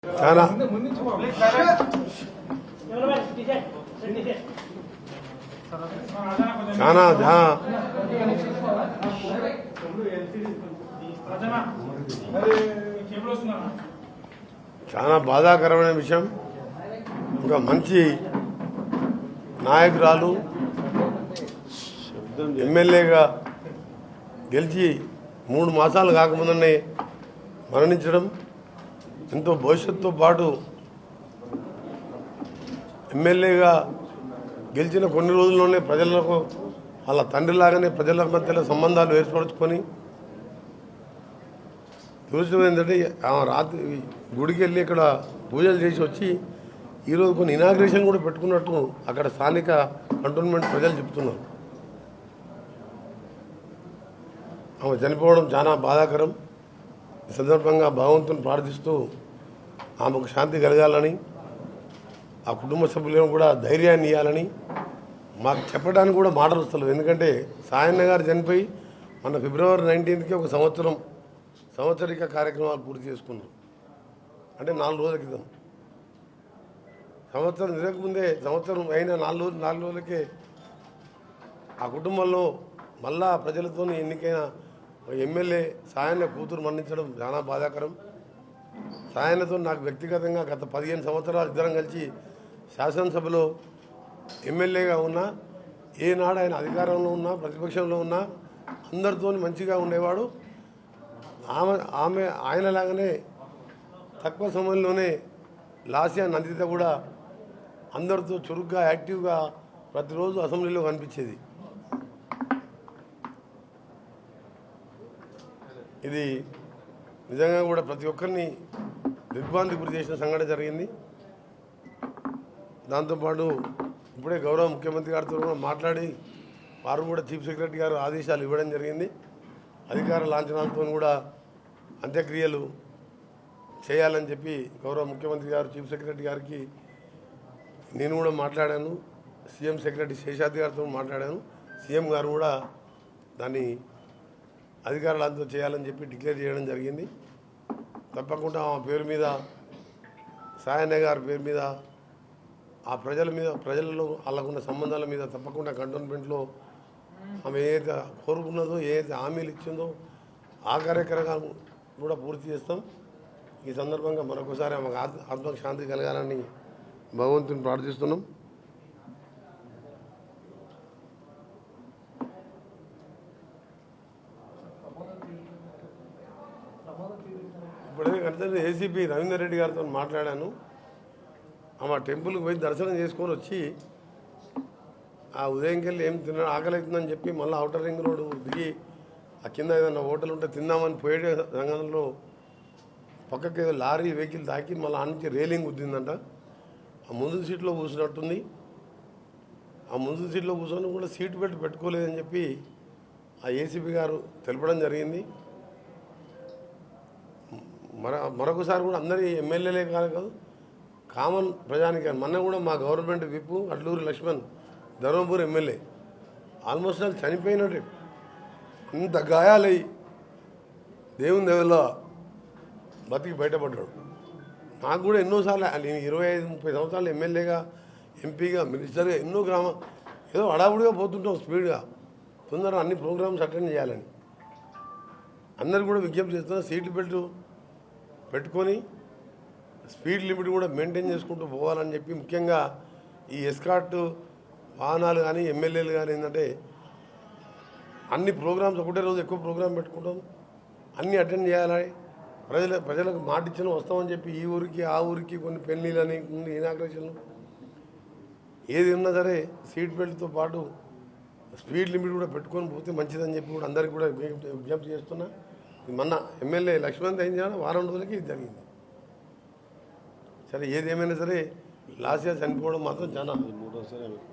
చాలా చాలా చాలా బాధాకరమైన విషయం. ఒక మంచి నాయకురాలు ఎమ్మెల్యేగా గెలిచి 3 మాసాలు కాకముందనే మరణించడం, ఎంతో భవిష్యత్తుతో పాటు ఎమ్మెల్యేగా గెలిచిన కొన్ని రోజుల్లోనే ప్రజలకు వాళ్ళ తండ్రిలాగానే ప్రజల మధ్యలో సంబంధాలు ఏర్పరచుకొని చూసిన ఏంటంటే రాత్రి గుడికి వెళ్ళి ఇక్కడ పూజలు చేసి వచ్చి ఈరోజు కొన్ని ఇనాగ్రేషన్ కూడా పెట్టుకున్నట్టు అక్కడ స్థానిక కంటోన్మెంట్ ప్రజలు చెప్తున్నారు. ఆమె చనిపోవడం చాలా బాధాకరం. ఈ సందర్భంగా భగవంతుని ప్రార్థిస్తూ ఆమెకు శాంతి కలగాలని, ఆ కుటుంబ సభ్యులను కూడా ధైర్యాన్ని ఇవ్వాలని మాకు చెప్పడానికి కూడా మాటలు వస్తలేదు. ఎందుకంటే సాయన్న గారు చనిపోయి మన ఫిబ్రవరి 19కి ఒక సంవత్సరిక కార్యక్రమాలు పూర్తి చేసుకున్నాం. అంటే 4 రోజుల క్రితం. సంవత్సరం తిరగకముందే సంవత్సరం అయిన 4 రోజులకే ఆ కుటుంబంలో మళ్ళా ప్రజలతో ఎన్నికైన ఎమ్మెల్యే సాయన్న కూతురు మరణించడం చాలా బాధాకరం. సాయన్నతో నాకు వ్యక్తిగతంగా గత 15 సంవత్సరాలు ఇద్దరం కలిసి శాసనసభలో ఎమ్మెల్యేగా ఉన్నా, ఏనాడు ఆయన అధికారంలో ఉన్నా ప్రతిపక్షంలో ఉన్నా అందరితో మంచిగా ఉండేవాడు. ఆయనలాగానే తక్కువ సమయంలోనే లాస్యా నందిత కూడా అందరితో చురుగ్గా యాక్టివ్గా ప్రతిరోజు అసెంబ్లీలో కనిపించేది. ఇది నిజంగా కూడా ప్రతి ఒక్కరిని దిగ్భ్రాంతికి గురి చేసిన సంఘటన జరిగింది. దాంతోపాటు ఇప్పుడే గౌరవ ముఖ్యమంత్రి గారితో కూడా మాట్లాడి వారు కూడా చీఫ్ సెక్రటరీ గారు ఆదేశాలు ఇవ్వడం జరిగింది. అధికార లాంఛనాలతో కూడా అంత్యక్రియలు చేయాలని చెప్పి గౌరవ ముఖ్యమంత్రి గారు చీఫ్ సెక్రటరీ గారికి నేను కూడా మాట్లాడాను. సీఎం సెక్రటరీ శేషాద్రి గారితో మాట్లాడాను. సీఎం గారు కూడా దాన్ని అధికారులతో చేయాలని చెప్పి డిక్లేర్ చేయడం జరిగింది. తప్పకుండా ఆ పేరు మీద, సాయన్న గారి పేరు మీద, ఆ ప్రజలలో వాళ్ళకున్న సంబంధాల మీద తప్పకుండా కంటోన్మెంట్లో ఆమె ఏదైతే కోరుకున్నదో, ఏదైతే హామీలు ఇచ్చిందో ఆ కార్యక్రమాలు కూడా పూర్తి చేస్తాం. ఈ సందర్భంగా మరొకసారి ఆమెకు ఆత్మకు శాంతి కలగాలని భగవంతుని ప్రార్థిస్తున్నాం. ఇప్పుడే అంటే ఏసీపీ రవీందర్ రెడ్డి గారితో మాట్లాడాను. ఆమె టెంపుల్కి పోయి దర్శనం చేసుకొని వచ్చి ఆ ఉదయంకి వెళ్ళి ఏం ఆకలి అవుతుందని చెప్పి మళ్ళీ అవుటర్ రింగ్ రోడ్డు దిగి ఆ కింద ఏదైనా హోటల్ ఉంటే తిందామని పోయే సంఘంలో పక్కకి ఏదో లారీ వెహికల్ తాకి మళ్ళీ ఆ నుంచి రేలింగ్ గుద్దిందంట. ఆ ముందు సీట్లో కూర్చున్నట్టుంది. ఆ ముందు సీట్లో కూర్చొని కూడా సీట్ బెల్ట్ పెట్టుకోలేదని చెప్పి ఆ ఏసీపీ గారు తెలపడం జరిగింది. మరొకసారి కూడా అందరి ఎమ్మెల్యేలే కాదు, కామన్ ప్రజానికి మొన్న కూడా మా government whip Adluri Laxman Dharmapuri MLA almost వాళ్ళు చనిపోయినట్టే, ఇంత గాయాలై దేవుని దేవుల్లో బతికి బయటపడ్డాడు. నాకు కూడా ఎన్నోసార్లు నేను 25-30 సంవత్సరాలు ఎమ్మెల్యేగా, ఎంపీగా, మినిస్టర్గా ఎన్నో ఏదో హడావుడిగా పోతుంటాం స్పీడ్గా, తొందరగా అన్ని ప్రోగ్రామ్స్ అటెండ్ చేయాలని అందరు కూడా విజ్ఞప్తి చేస్తున్నా. సీట్ బెల్ట్ పెట్టుకొని స్పీడ్ లిమిట్ కూడా మెయింటైన్ చేసుకుంటూ పోవాలని చెప్పి, ముఖ్యంగా ఈ ఎస్కార్ట్ వాహనాలు కానీ ఎమ్మెల్యేలు కానీ ఏంటంటే అన్ని ప్రోగ్రామ్స్ ఒకటే రోజు ఎక్కువ ప్రోగ్రాం పెట్టుకుంటాం, అన్నీ అటెండ్ చేయాలి. ప్రజలకు మాట ఇచ్చిన వస్తామని చెప్పి ఈ ఊరికి ఆ ఊరికి కొన్ని పెళ్ళిళ్ళని ఇనాగ్రేషన్లు ఏది ఉన్నా సరే సీట్ బెల్ట్తో పాటు స్పీడ్ లిమిట్ కూడా పెట్టుకొని పోతే మంచిదని చెప్పి కూడా అందరికీ కూడా విజ్ఞప్తి చేస్తున్నా. మొన్న ఎమ్మెల్యే లక్ష్మణ్ ఏం చేయాలి, వారం రోజులకి ఇది జరిగింది. సరే ఏదేమైనా సరే లాస్యా చనిపోవడం మాత్రం చాలా